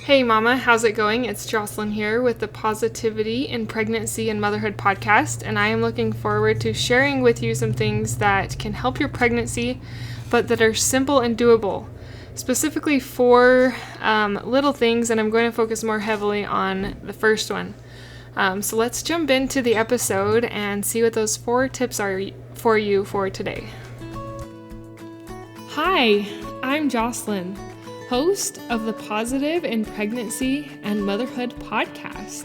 Hey mama, how's it going? It's Jocelyn here with the Positivity in Pregnancy and Motherhood podcast, and I am looking forward to sharing with you some things that can help your pregnancy, but that are simple and doable. Specifically four little things, and I'm going to focus more heavily on the first one. So let's jump into the episode and see what those 4 tips are for you for today. Hi, I'm Jocelyn, host of the Positive in Pregnancy and Motherhood podcast.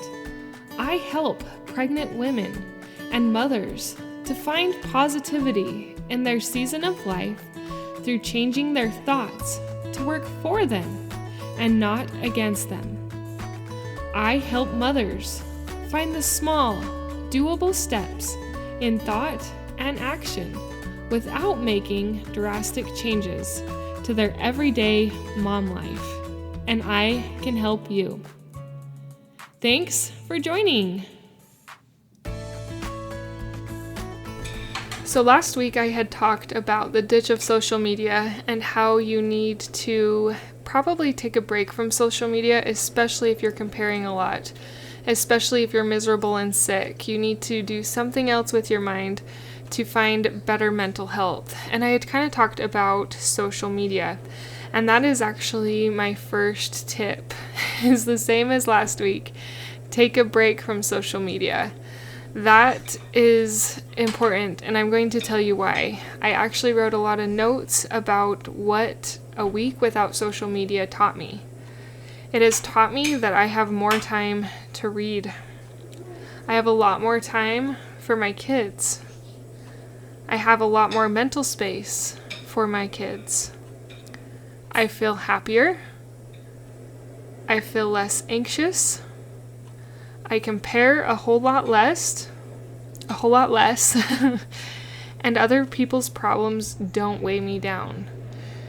I help pregnant women and mothers to find positivity in their season of life through changing their thoughts to work for them and not against them. I help mothers find the small, doable steps in thought and action without making drastic changes to their everyday mom life, and I can help you. Thanks for joining. So last week I had talked about the ditch of social media and how you need to probably take a break from social media, especially if you're comparing a lot, especially if you're miserable and sick. You need to do something else with your mind to find better mental health. And I had kind of talked about social media, and that is actually my first tip. It's the same as last week. Take a break from social media. That is important, and I'm going to tell you why. I actually wrote a lot of notes about what a week without social media taught me. It has taught me that I have more time to read. I have a lot more time for my kids. I have a lot more mental space for my kids. I feel happier. I feel less anxious. I compare a whole lot less, and other people's problems don't weigh me down.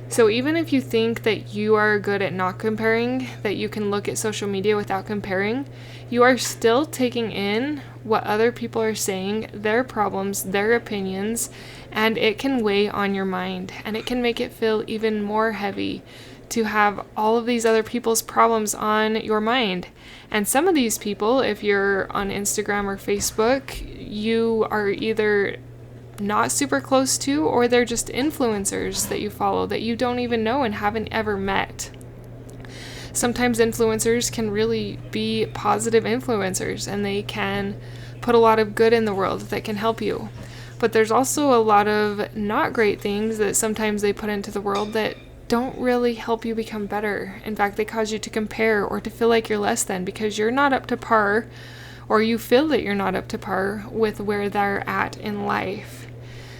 So even if you think that you are good at not comparing, that you can look at social media without comparing, you are still taking in what other people are saying, their problems, their opinions, and it can weigh on your mind, and it can make it feel even more heavy to have all of these other people's problems on your mind. And some of these people, if you're on Instagram or Facebook, you are either not super close to, or they're just influencers that you follow that you don't even know and haven't ever met. Sometimes influencers can really be positive influencers, and they can put a lot of good in the world that can help you. But there's also a lot of not great things that sometimes they put into the world that don't really help you become better. In fact, they cause you to compare or to feel like you're less than because you're not up to par, or you feel that you're not up to par with where they're at in life.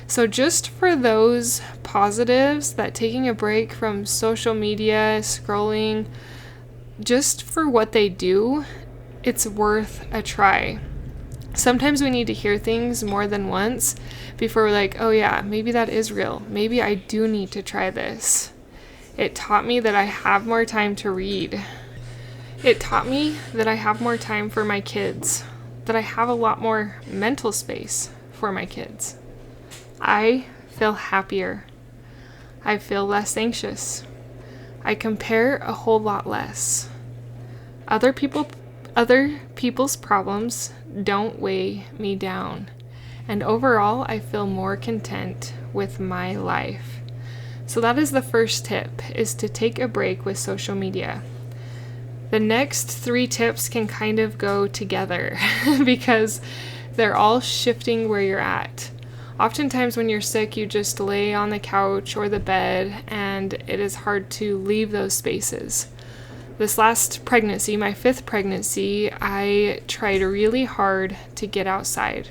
So just for those positives, that taking a break from social media, scrolling, just for what they do, it's worth a try. Sometimes we need to hear things more than once before we're like, oh yeah, maybe that is real. Maybe I do need to try this. It taught me that I have more time to read. It taught me that I have more time for my kids, that I have a lot more mental space for my kids. I feel happier. I feel less anxious. I compare a whole lot less. Other people's problems don't weigh me down. And overall, I feel more content with my life. So that is the first tip, is to take a break with social media. The next 3 tips can kind of go together because they're all shifting where you're at. Oftentimes when you're sick, you just lay on the couch or the bed, and it is hard to leave those spaces. This last pregnancy, my 5th pregnancy, I tried really hard to get outside.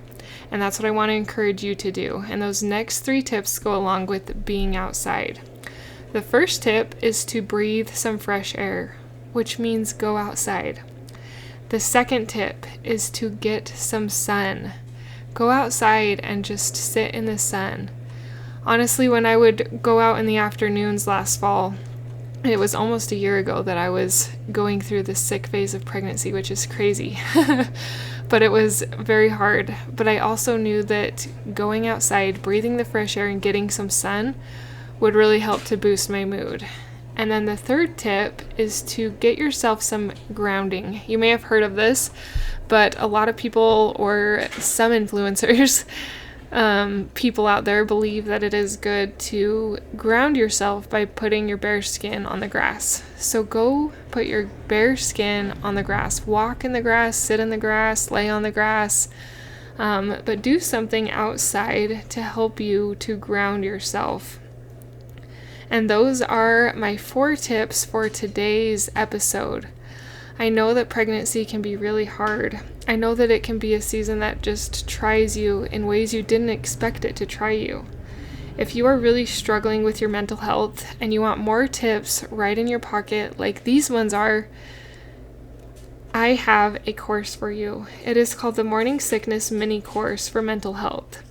And that's what I want to encourage you to do. And those next 3 tips go along with being outside. The first tip is to breathe some fresh air, which means go outside. The second tip is to get some sun. Go outside and just sit in the sun. Honestly, when I would go out in the afternoons last fall, it was almost a year ago that I was going through the sick phase of pregnancy, which is crazy. But it was very hard. But I also knew that going outside, breathing the fresh air, and getting some sun would really help to boost my mood. And then the third tip is to get yourself some grounding. You may have heard of this, but a lot of people or some influencers, people out there believe that it is good to ground yourself by putting your bare skin on the grass. So go put your bare skin on the grass. Walk in the grass, sit in the grass, lay on the grass. But do something outside to help you to ground yourself. And those are my 4 tips for today's episode. I know that pregnancy can be really hard. I know that it can be a season that just tries you in ways you didn't expect it to try you. If you are really struggling with your mental health and you want more tips right in your pocket like these ones are, I have a course for you. It is called the Morning Sickness Mini Course for Mental Health.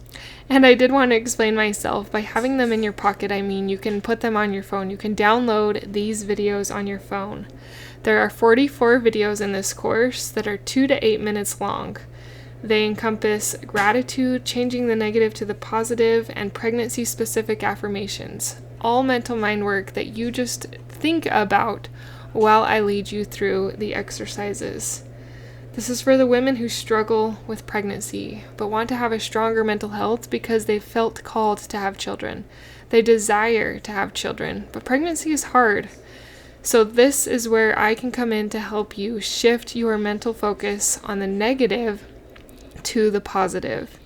And I did want to explain myself. By having them in your pocket, I mean you can put them on your phone. You can download these videos on your phone. There are 44 videos in this course that are 2 to 8 minutes long. They encompass gratitude, changing the negative to the positive, and pregnancy-specific affirmations. All mental mind work that you just think about while I lead you through the exercises. This is for the women who struggle with pregnancy, but want to have a stronger mental health because they felt called to have children. They desire to have children, but pregnancy is hard. So this is where I can come in to help you shift your mental focus on the negative to the positive.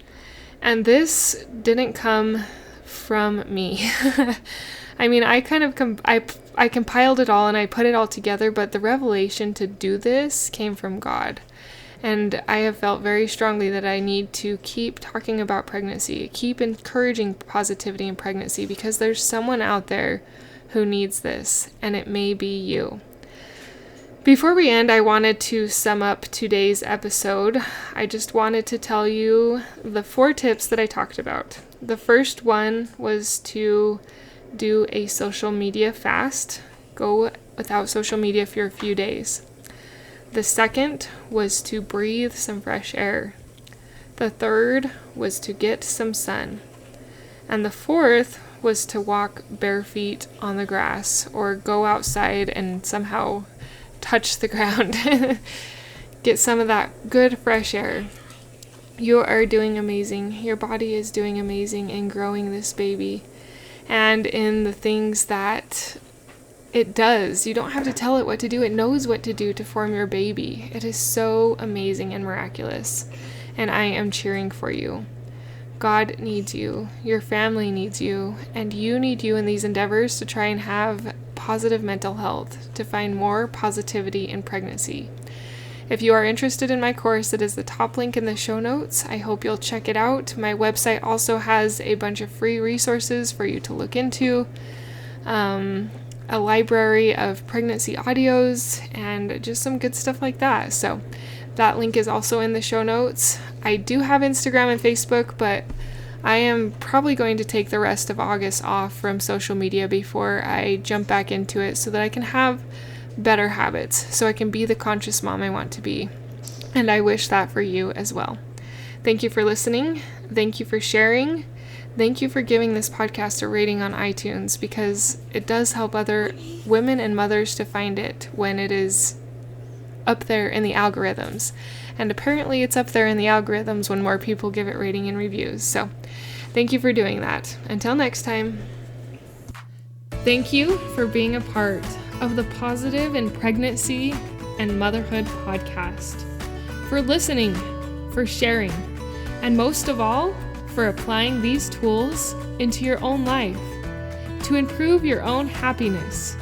And this didn't come from me. I mean, I kind of I compiled it all and I put it all together, but the revelation to do this came from God. And I have felt very strongly that I need to keep talking about pregnancy, keep encouraging positivity in pregnancy, because there's someone out there who needs this, and it may be you. Before we end, I wanted to sum up today's episode. I just wanted to tell you the 4 tips that I talked about. The first one was to do a social media fast. Go without social media for a few days. The second was to breathe some fresh air. The third was to get some sun. And the fourth was to walk bare feet on the grass or go outside and somehow touch the ground. Get some of that good fresh air. You are doing amazing. Your body is doing amazing in growing this baby. And in the things that it does. You don't have to tell it what to do. It knows what to do to form your baby. It is so amazing and miraculous. And I am cheering for you. God needs you. Your family needs you. And you need you in these endeavors to try and have positive mental health, to find more positivity in pregnancy. If you are interested in my course, it is the top link in the show notes. I hope you'll check it out. My website also has a bunch of free resources for you to look into. A library of pregnancy audios and just some good stuff like that. So that link is also in the show notes. I do have Instagram and Facebook, but I am probably going to take the rest of August off from social media before I jump back into it so that I can have better habits, so I can be the conscious mom I want to be. And I wish that for you as well. Thank you for listening. Thank you for sharing. Thank you for giving this podcast a rating on iTunes, because it does help other women and mothers to find it when it is up there in the algorithms. And apparently it's up there in the algorithms when more people give it rating and reviews. So thank you for doing that. Until next time. Thank you for being a part of the Positive in Pregnancy and Motherhood podcast, for listening, for sharing, and most of all, for applying these tools into your own life to improve your own happiness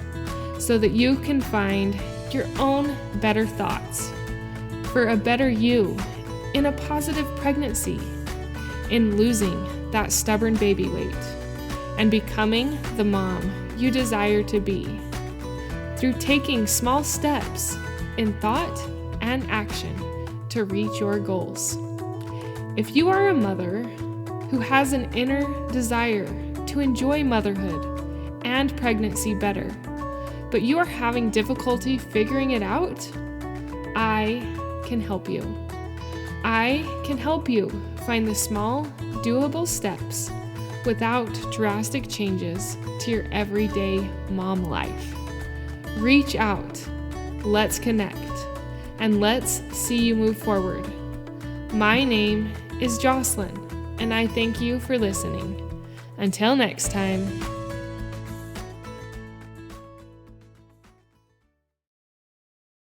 so that you can find your own better thoughts for a better you in a positive pregnancy, in losing that stubborn baby weight, and becoming the mom you desire to be through taking small steps in thought and action to reach your goals. If you are a mother who has an inner desire to enjoy motherhood and pregnancy better, but you are having difficulty figuring it out, I can help you. I can help you find the small, doable steps without drastic changes to your everyday mom life. Reach out. Let's connect. And let's see you move forward. My name is Jocelyn, and I thank you for listening. Until next time.